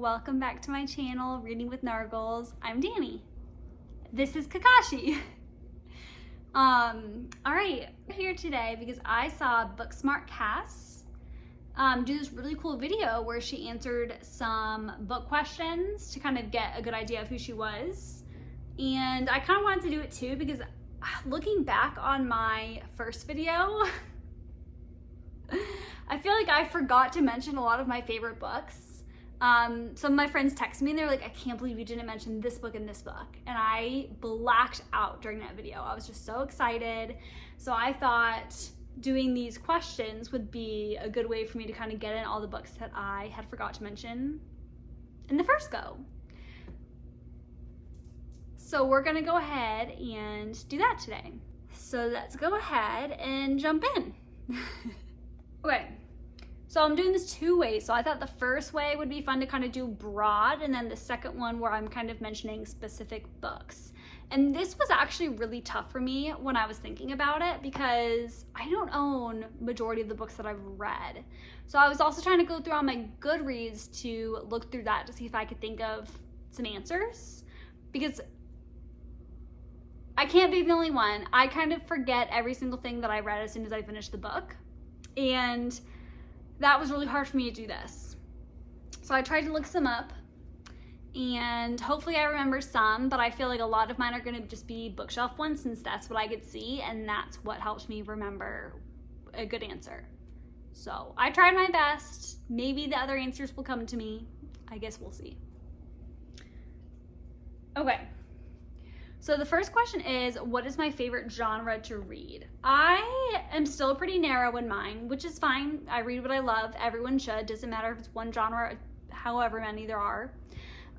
welcome back to my channel, Reading with Nargles. I'm Danny. This is Kakashi. Alright, I'm here today because I saw Booksmart Cass do this really cool video where she answered some book questions to kind of get a good idea of who she was. And I kind of wanted to do it too because looking back on my first video, I feel like I forgot to mention a lot of my favorite books. Some of my friends texted me and they're like, I can't believe you didn't mention this book and this book. And I blacked out during that video. I was just so excited. So I thought doing these questions would be a good way for me to kind of get in all the books that I had forgot to mention in the first go. So we're gonna go ahead and do that today. So let's go ahead and jump in. Okay. So I'm doing this two ways. So I thought the first way would be fun to kind of do broad, and then the second one where I'm kind of mentioning specific books. And this was actually really tough for me when I was thinking about it because I don't own majority of the books that I've read. So I was also trying to go through on my Goodreads to look through that to see if I could think of some answers, because I can't be the only one. I kind of forget every single thing that I read as soon as I finish the book. And that was really hard for me to do this. So I tried to look some up and hopefully I remember some, but I feel like a lot of mine are gonna just be bookshelf ones since that's what I could see and that's what helps me remember a good answer. So I tried my best. Maybe the other answers will come to me. I guess we'll see. Okay. So the first question is, what is my favorite genre to read? I am still pretty narrow in mine, which is fine. I read what I love. Everyone should. Doesn't matter if it's one genre, however many there are.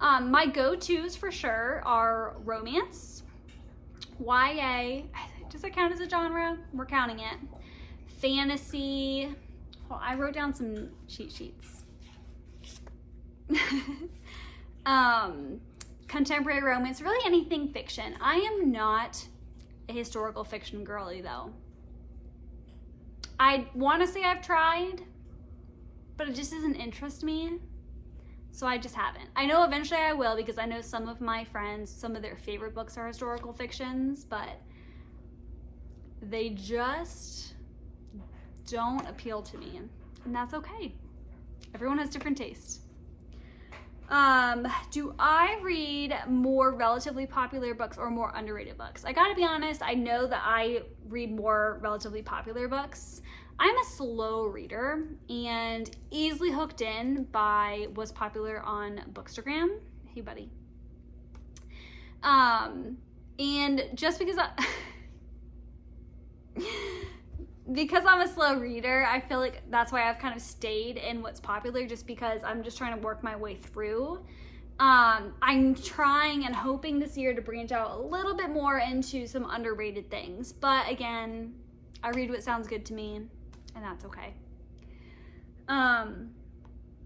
My go-tos for sure are romance, YA, does that count as a genre? We're counting it. Fantasy. Well, I wrote down some cheat sheets. Contemporary romance, really anything fiction. I am not a historical fiction girly though. I want to say I've tried, but it just doesn't interest me, so I just haven't. I know eventually I will because I know some of my friends, some of their favorite books are historical fictions, but they just don't appeal to me, and that's okay. Everyone has different tastes. Do I read more relatively popular books or more underrated books? I gotta be honest, I know that I read more relatively popular books. I'm a slow reader and easily hooked in by what's popular on Bookstagram. Hey buddy. And just because because I'm a slow reader, I feel like that's why I've kind of stayed in what's popular, just because I'm just trying to work my way through. I'm trying and hoping this year to branch out a little bit more into some underrated things. But again, I read what sounds good to me, and that's okay.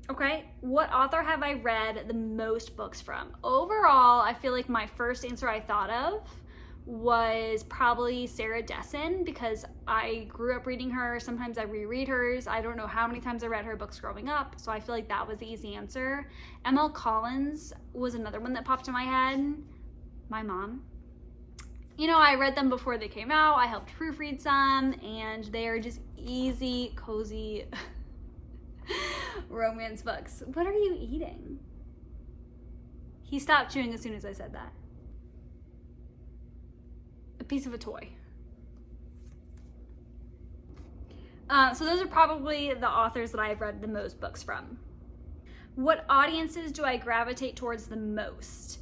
Okay, what author have I read the most books from? Overall, I feel like my first answer I thought of was probably Sarah Dessen because I grew up reading her. Sometimes I reread hers. I don't know how many times I read her books growing up, so I feel like that was the easy answer. M.L. Collins was another one that popped in my head. My mom. You know, I read them before they came out. I helped proofread some, and they are just easy, cozy romance books. What are you eating? He stopped chewing as soon as I said that. Piece of a toy. So those are probably the authors that I've read the most books from. What audiences do I gravitate towards the most?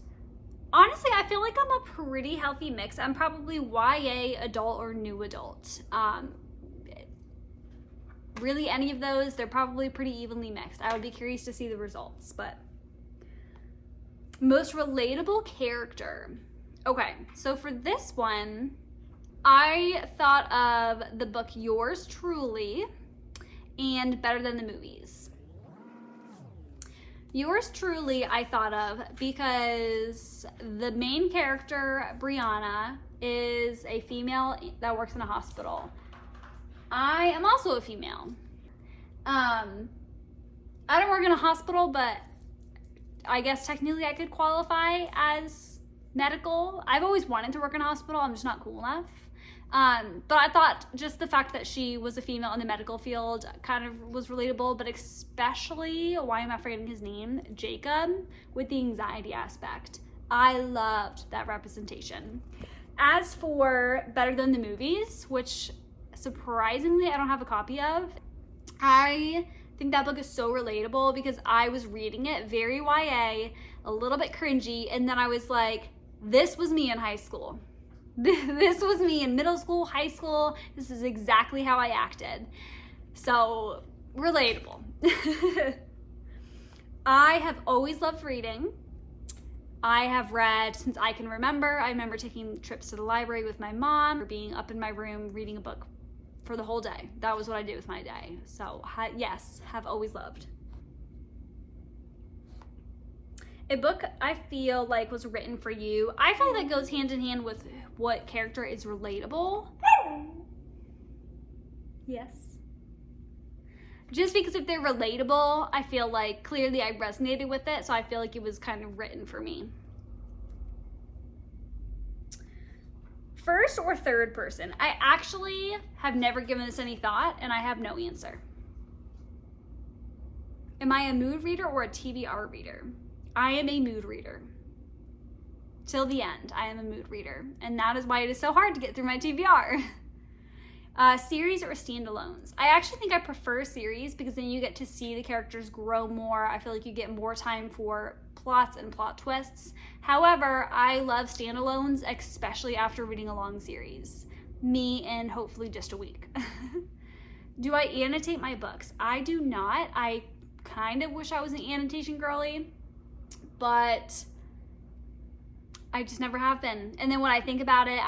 Honestly, I feel like I'm a pretty healthy mix. I'm probably YA, adult, or new adult. Really any of those, they're probably pretty evenly mixed. I would be curious to see the results, but most relatable character. Okay, so for this one, I thought of the book Yours Truly and Better Than the Movies. Yours Truly I thought of because the main character, Brianna, is a female that works in a hospital. I am also a female. I don't work in a hospital, but I guess technically I could qualify as medical. I've always wanted to work in a hospital. I'm just not cool enough. But I thought just the fact that she was a female in the medical field kind of was relatable, but especially, why am I forgetting his name? Jacob, with the anxiety aspect. I loved that representation. As for Better Than the Movies, which surprisingly I don't have a copy of, I think that book is so relatable because I was reading it very YA, a little bit cringy, and then I was like, this was me in high school. This was me in middle school, high school. This is exactly how I acted. So, relatable. I have always loved reading. I have read since I can remember. I remember taking trips to the library with my mom or being up in my room reading a book for the whole day. That was what I did with my day. So, yes, have always loved. A book I feel like was written for you. I feel like that goes hand in hand with what character is relatable. Yes. Just because if they're relatable, I feel like clearly I resonated with it, so I feel like it was kind of written for me. First or third person? I actually have never given this any thought, and I have no answer. Am I a mood reader or a TBR reader? I am a mood reader. Till the end, I am a mood reader. And that is why it is so hard to get through my TBR. Series or standalones? I actually think I prefer series because then you get to see the characters grow more. I feel like you get more time for plots and plot twists. However, I love standalones, especially after reading a long series. Me in hopefully just a week. Do I annotate my books? I do not. I kind of wish I was an annotation girly, but I just never have been. And then when I think about it,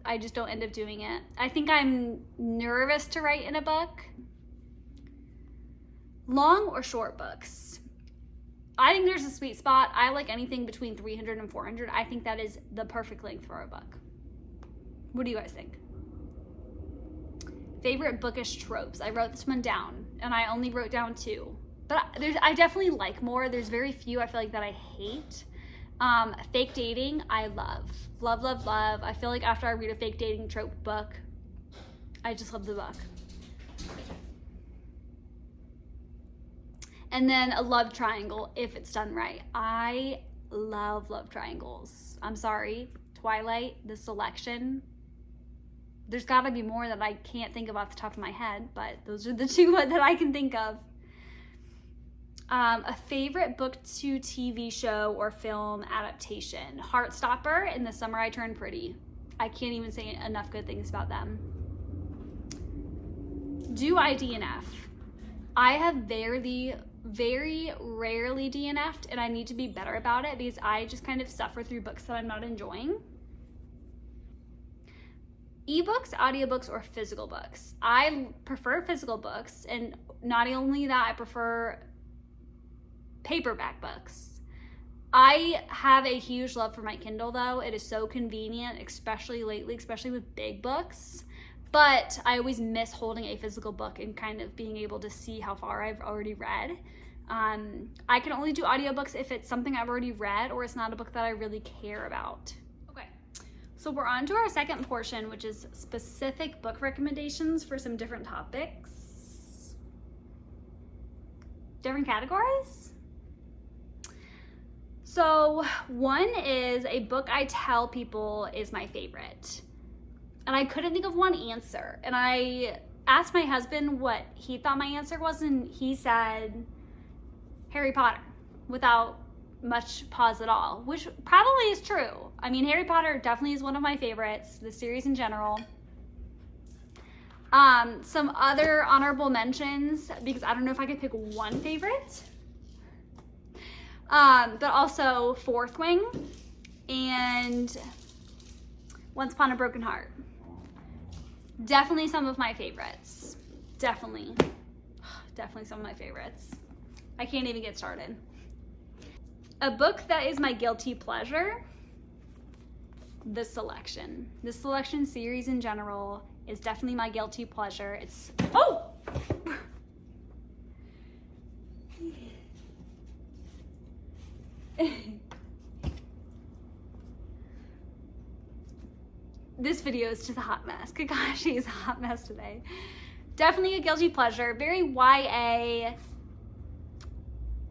I just don't end up doing it. I think I'm nervous to write in a book. Long or short books? I think there's a sweet spot. I like anything between 300 and 400. I think that is the perfect length for a book. What do you guys think? Favorite bookish tropes? I wrote this one down, and I only wrote down 2. But I definitely like more. There's very few I feel like that I hate. Fake dating, I love. Love, love, love. I feel like after I read a fake dating trope book, I just love the book. And then a love triangle, if it's done right. I love love triangles. I'm sorry, Twilight, The Selection. There's gotta be more that I can't think of off the top of my head, but those are the 2 that I can think of. A favorite book to TV show or film adaptation. Heartstopper and The Summer I Turned Pretty. I can't even say enough good things about them. Do I DNF? I have very rarely DNF'd, and I need to be better about it because I just kind of suffer through books that I'm not enjoying. Ebooks, audiobooks, or physical books? I prefer physical books, and not only that, I prefer paperback books. I have a huge love for my Kindle though. It is so convenient, especially lately, especially with big books. But I always miss holding a physical book and kind of being able to see how far I've already read. I can only do audiobooks if it's something I've already read or it's not a book that I really care about. Okay, so we're on to our second portion, which is specific book recommendations for some different topics. Different categories? So one is a book I tell people is my favorite. And I couldn't think of one answer. And I asked my husband what he thought my answer was, and he said Harry Potter without much pause at all, which probably is true. I mean, Harry Potter definitely is one of my favorites, the series in general. Some other honorable mentions, because I don't know if I could pick one favorite. But also Fourth Wing and Once Upon a Broken Heart. Definitely some of my favorites. Definitely some of my favorites. I can't even get started. A book that is my guilty pleasure, The Selection. The Selection series in general is definitely my guilty pleasure. It's, oh! This video is just a hot mess. Kakashi is a hot mess today. Definitely a guilty pleasure. Very YA.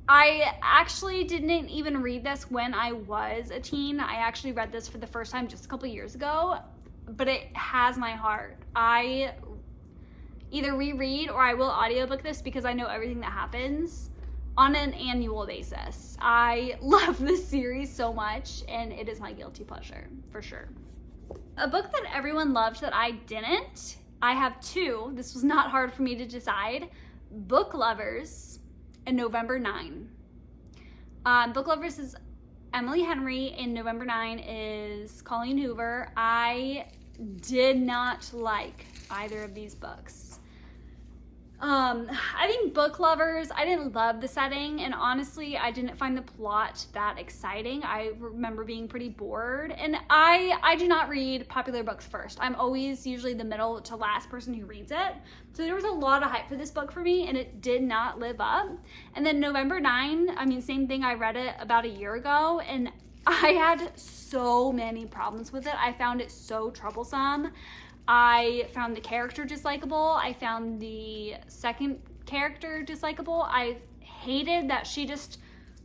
I actually didn't even read this when I was a teen. I actually read this for the first time just a couple years ago, but it has my heart. I either reread or I will audiobook this because I know everything that happens on an annual basis. I love this series so much, and it is my guilty pleasure for sure. A book that everyone loved that I didn't, I have two. This was not hard for me to decide. Book Lovers and November 9. Book Lovers is Emily Henry, and November 9 is Colleen Hoover. I did not like either of these books. I think Book Lovers, I didn't love the setting, and honestly, I didn't find the plot that exciting. I remember being pretty bored, and I do not read popular books first. I'm always usually the middle to last person who reads it. So there was a lot of hype for this book for me, and it did not live up. And then November 9, I mean, same thing, I read it about a year ago, and I had so many problems with it. I found it so troublesome. I found the character dislikable. I found the second character dislikable. I hated that she just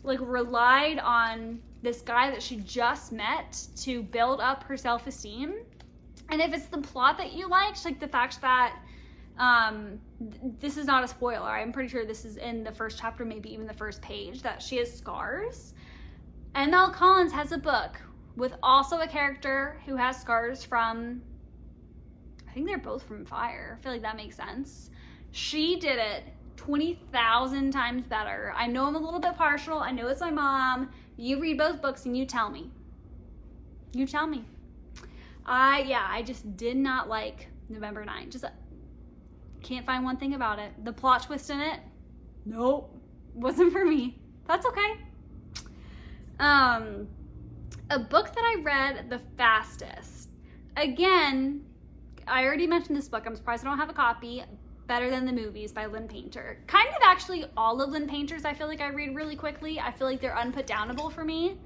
like relied on this guy that she just met to build up her self-esteem. And if it's the plot that you liked, like the fact that this is not a spoiler, I'm pretty sure this is in the first chapter, maybe even the first page, that she has scars. M.L. Collins has a book with also a character who has scars from, I think they're both from fire. I feel like that makes sense. She did it 20,000 times better. I know I'm a little bit partial. I know it's my mom. You read both books and you tell me. You tell me. I just did not like November 9. Just can't find one thing about it. The plot twist in it, nope, wasn't for me. That's okay. A book that I read the fastest. Again, I already mentioned this book. I'm surprised I don't have a copy. Better Than the Movies by Lynn Painter. Kind of actually all of Lynn Painter's I feel like I read really quickly. I feel like they're unputdownable for me.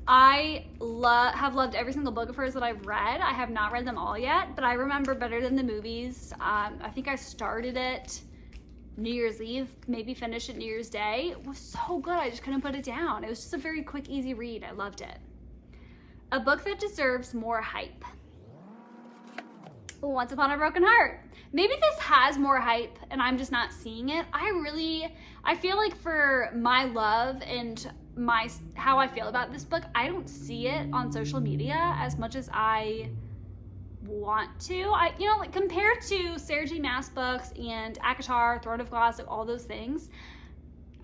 I have loved every single book of hers that I've read. I have not read them all yet, but I remember Better Than the Movies. I think I started it New Year's Eve, maybe finished it New Year's Day. It was so good, I just couldn't put it down. It was just a very quick, easy read. I loved it. A book that deserves more hype. Once Upon a Broken Heart. Maybe this has more hype and I'm just not seeing it. I feel like for my love and how I feel about this book, I don't see it on social media as much as I want to. Like compared to Sarah J. Maas books and ACOTAR, Throne of Glass, like all those things,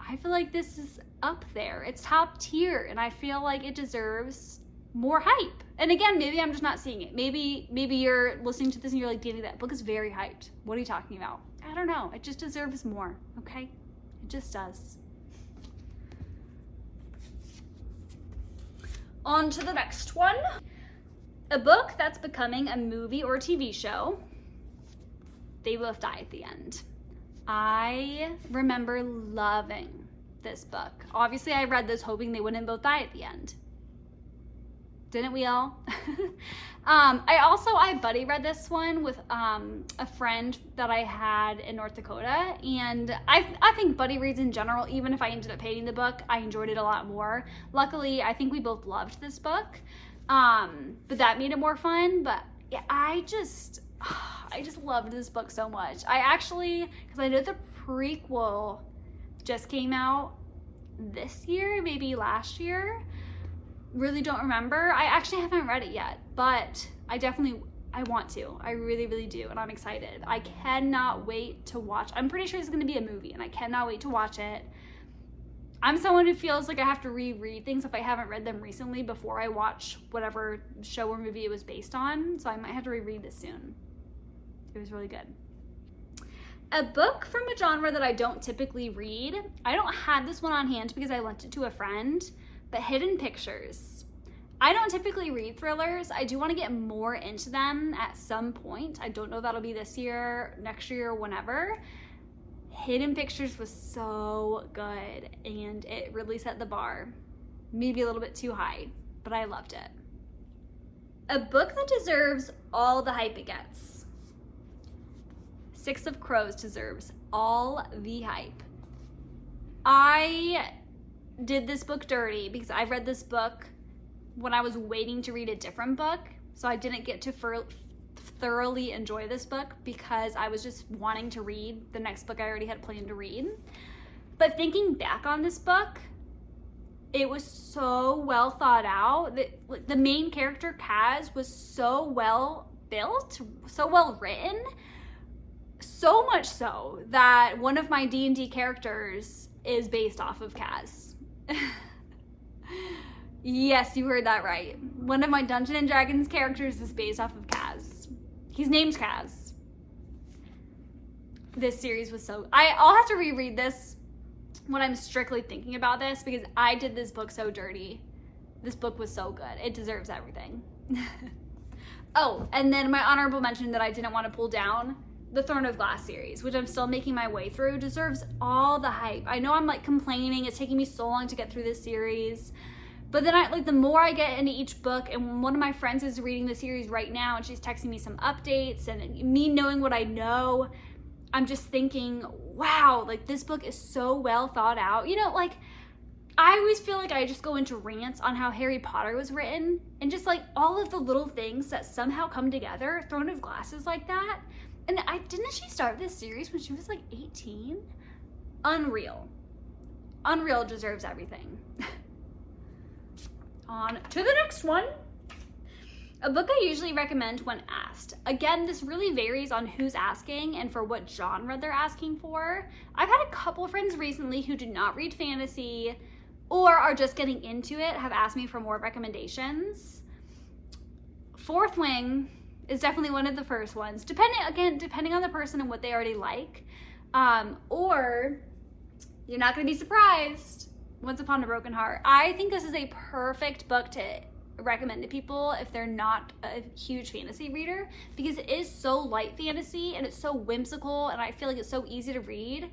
I feel like this is up there. It's top tier, and I feel like it deserves more hype. And again, maybe I'm just not seeing it. Maybe you're listening to this and you're like, Danny, that book is very hyped. What are you talking about? I don't know. It just deserves more, okay? It just does. On to the next one. A book that's becoming a movie or TV show. They Both Die at the End. I remember loving this book. Obviously, I read this hoping they wouldn't both die at the end. Didn't we all? I buddy read this one with a friend that I had in North Dakota, and I think buddy reads in general, even if I ended up hating the book, I enjoyed it a lot more. Luckily, I think we both loved this book, but that made it more fun. But yeah, I just loved this book so much. Because I know the prequel just came out this year, maybe last year. Really don't remember. I actually haven't read it yet, but I want to. I really, really do, and I'm excited. I cannot wait to watch. I'm pretty sure it's going to be a movie, and I cannot wait to watch it. I'm someone who feels like I have to reread things if I haven't read them recently before I watch whatever show or movie it was based on, so I might have to reread this soon. It was really good. A book from a genre that I don't typically read. I don't have this one on hand because I lent it to a friend, but Hidden Pictures. I don't typically read thrillers. I do want to get more into them at some point. I don't know if that'll be this year, next year, whenever. Hidden Pictures was so good, and it really set the bar. maybe a little bit too high, but I loved it. A book that deserves all the hype it gets. Six of Crows deserves all the hype. I did this book dirty because I read this book when I was waiting to read a different book, so I didn't get to thoroughly enjoy this book because I was just wanting to read the next book I already had planned to read. But thinking back on this book, it was so well thought out. The main character, Kaz, was so well built, so well written, so much so that one of my D&D characters is based off of Kaz. Yes, you heard that right. One of my Dungeons and Dragons characters is based off of Kaz. He's named Kaz. This series was so... I'll have to reread this when I'm strictly thinking about this because I did this book so dirty. This book was so good. It deserves everything. Oh, and then my honorable mention that I didn't want to pull down, the Throne of Glass series, which I'm still making my way through, deserves all the hype. I know I'm like complaining, it's taking me so long to get through this series, but then the more I get into each book, and one of my friends is reading the series right now and she's texting me some updates, and me knowing what I know, I'm just thinking, wow, like this book is so well thought out. You know, like I always feel like I just go into rants on how Harry Potter was written and just like all of the little things that somehow come together. Throne of Glass is like that. And didn't she start this series when she was like 18? Unreal. Unreal deserves everything. On to the next one. A book I usually recommend when asked. Again, this really varies on who's asking and for what genre they're asking for. I've had a couple friends recently who do not read fantasy or are just getting into it, have asked me for more recommendations. Fourth Wing is definitely one of the first ones, depending on the person and what they already like. Or you're not going to be surprised, Once Upon a Broken Heart. I think this is a perfect book to recommend to people if they're not a huge fantasy reader, because it is so light fantasy and it's so whimsical, and I feel like it's so easy to read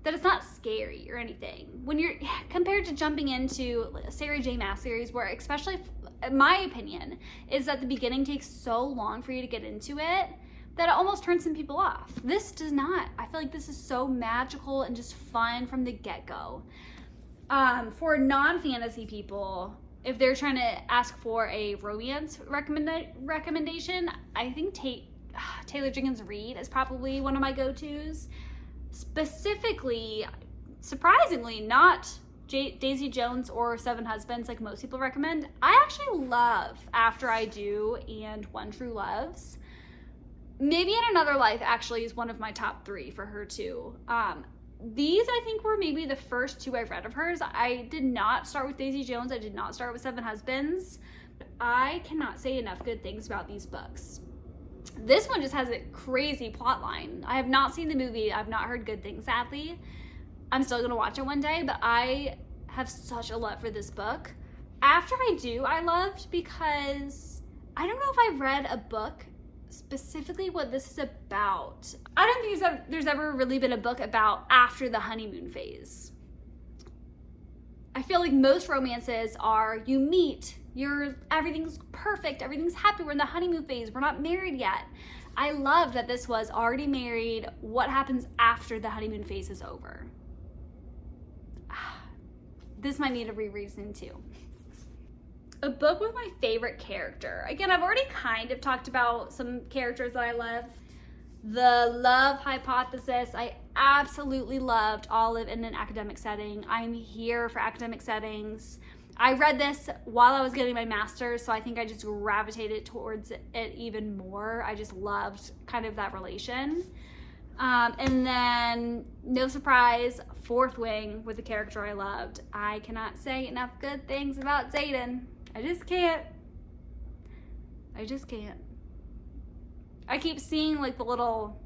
that it's not scary or anything. When you're compared to jumping into a Sarah J. Maas series, where especially in my opinion is that the beginning takes so long for you to get into it that it almost turns some people off. This does not. I feel like this is so magical and just fun from the get-go. For non-fantasy people, if they're trying to ask for a romance recommendation, I think Taylor Jenkins Reid is probably one of my go-tos. Specifically, surprisingly, not Daisy Jones or Seven Husbands like most people recommend. I actually love After I Do and One True Loves. Maybe in Another Life actually is one of my top 3 for her too. These I think were maybe the first 2 I've read of hers. I did not start with Daisy Jones. I did not start with Seven Husbands. I cannot say enough good things about these books. This one just has a crazy plot line. I have not seen the movie. I've not heard good things, sadly. I'm still gonna watch it one day, but I have such a love for this book. After I Do, I loved because I don't know if I've read a book specifically what this is about. I don't think there's ever really been a book about after the honeymoon phase. I feel like most romances are you meet, everything's perfect, everything's happy, we're in the honeymoon phase, we're not married yet. I love that this was already married, what happens after the honeymoon phase is over. This might need a rereading too. A book with my favorite character. Again, I've already kind of talked about some characters that I love. The Love Hypothesis. I absolutely loved Olive in an academic setting. I'm here for academic settings. I read this while I was getting my master's, so I think I just gravitated towards it even more. I just loved kind of that relation. And then, no surprise, Fourth Wing with the character I loved. I cannot say enough good things about Xaden. I just can't. I keep seeing like the little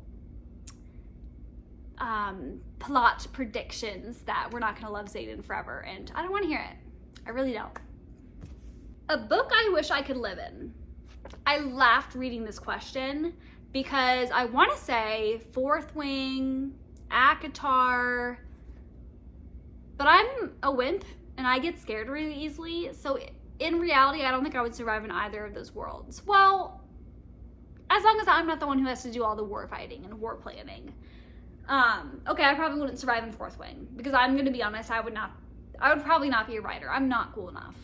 plot predictions that we're not gonna love Xaden forever, and I don't want to hear it. I really don't. A book I wish I could live in. I laughed reading this question because I want to say Fourth Wing, ACOTAR, but I'm a wimp and I get scared really easily. So in reality, I don't think I would survive in either of those worlds. Well, as long as I'm not the one who has to do all the war fighting and war planning. Okay, I probably wouldn't survive in Fourth Wing, because I'm gonna be honest, I would probably not be a writer. I'm not cool enough.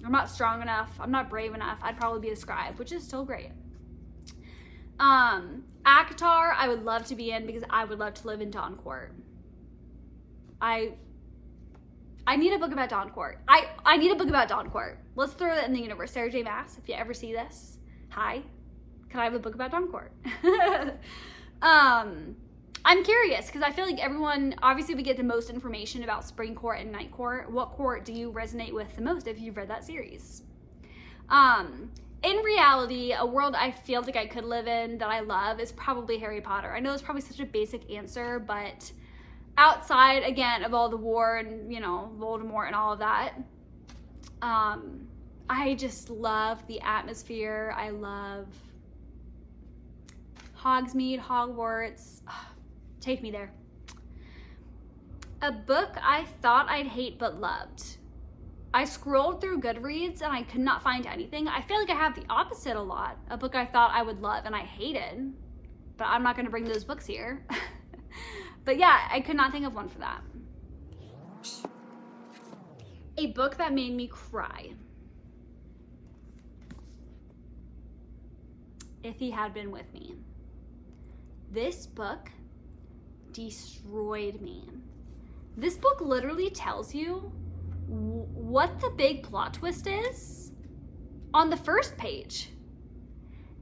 I'm not strong enough. I'm not brave enough. I'd probably be a scribe, which is still great. ACOTAR, I would love to be in, because I would love to live in Dawncourt. I need a book about Dawncourt. I need a book about Dawncourt. Let's throw that in the universe. Sarah J. Maas, if you ever see this, hi. Can I have a book about Dawncourt? I'm curious, because I feel like everyone, obviously we get the most information about Spring Court and Night Court. What court do you resonate with the most if you've read that series? In reality, a world I feel like I could live in that I love is probably Harry Potter. I know it's probably such a basic answer, but outside, again, of all the war and, you know, Voldemort and all of that, I just love the atmosphere. I love Hogsmeade, Hogwarts. Take me there. A book I thought I'd hate but loved. I scrolled through Goodreads and I could not find anything. I feel like I have the opposite a lot. A book I thought I would love and I hated, but I'm not gonna bring those books here. But yeah, I could not think of one for that. A book that made me cry. If He Had Been With Me. This book destroyed me. This book literally tells you what the big plot twist is on the first page.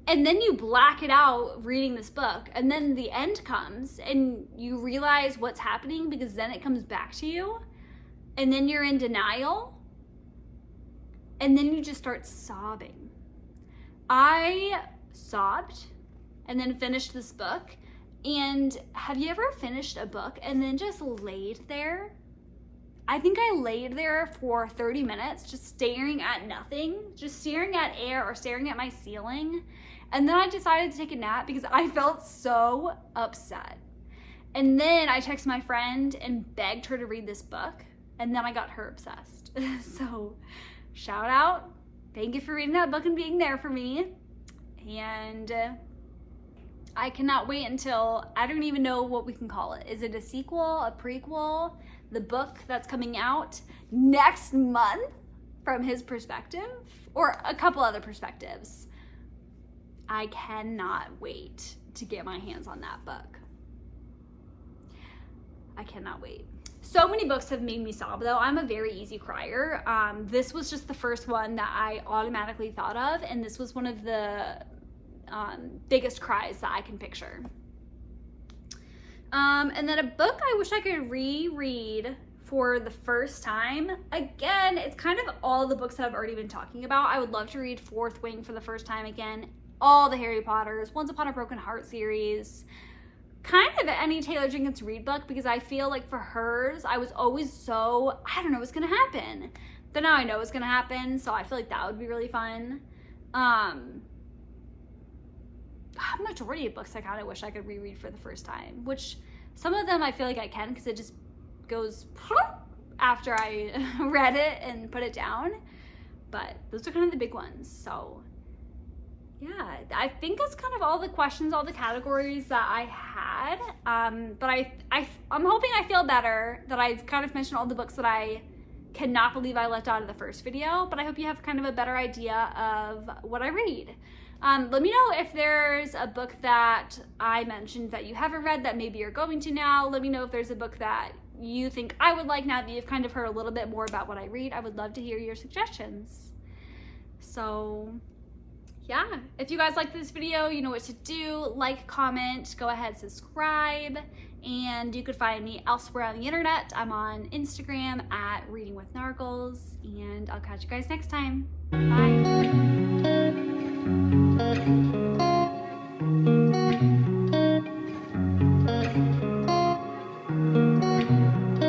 And then you black it out reading this book, and then the end comes and you realize what's happening, because then it comes back to you, and then you're in denial, and then you just start sobbing. I sobbed and then finished this book. And have you ever finished a book and then just laid there? I think I laid there for 30 minutes just staring at nothing, just staring at air or staring at my ceiling. And then I decided to take a nap because I felt so upset. And then I texted my friend and begged her to read this book, and then I got her obsessed. So shout out. Thank you for reading that book and being there for me. And I cannot wait until, I don't even know what we can call it. Is it a sequel, a prequel? The book that's coming out next month from his perspective, or a couple other perspectives. I cannot wait to get my hands on that book. I cannot wait. So many books have made me sob though. I'm a very easy crier. This was just the first one that I automatically thought of, and this was one of the biggest cries that I can picture. And then a book I wish I could reread for the first time. Again, it's kind of all the books that I've already been talking about. I would love to read Fourth Wing for the first time again. All the Harry Potters, Once Upon a Broken Heart series, kind of any Taylor Jenkins Reid book, because I feel like for hers, I was always so, I don't know what's gonna happen. But now I know what's gonna happen, so I feel like that would be really fun. Majority of books I kind of wish I could reread for the first time, which some of them I feel like I can, because it just goes after I read it and put it down. But those are kind of the big ones. So yeah, I think that's kind of all the questions, all the categories that I had. But I'm hoping I feel better that I've kind of mentioned all the books that I cannot believe I left out of the first video, but I hope you have kind of a better idea of what I read. Let me know if there's a book that I mentioned that you haven't read that maybe you're going to now. Let me know if there's a book that you think I would like now that you've kind of heard a little bit more about what I read. I would love to hear your suggestions. So yeah, if you guys liked this video, you know what to do. Like, comment, go ahead, subscribe, and you could find me elsewhere on the internet. I'm on Instagram at Reading with Nargles, and I'll catch you guys next time. Bye.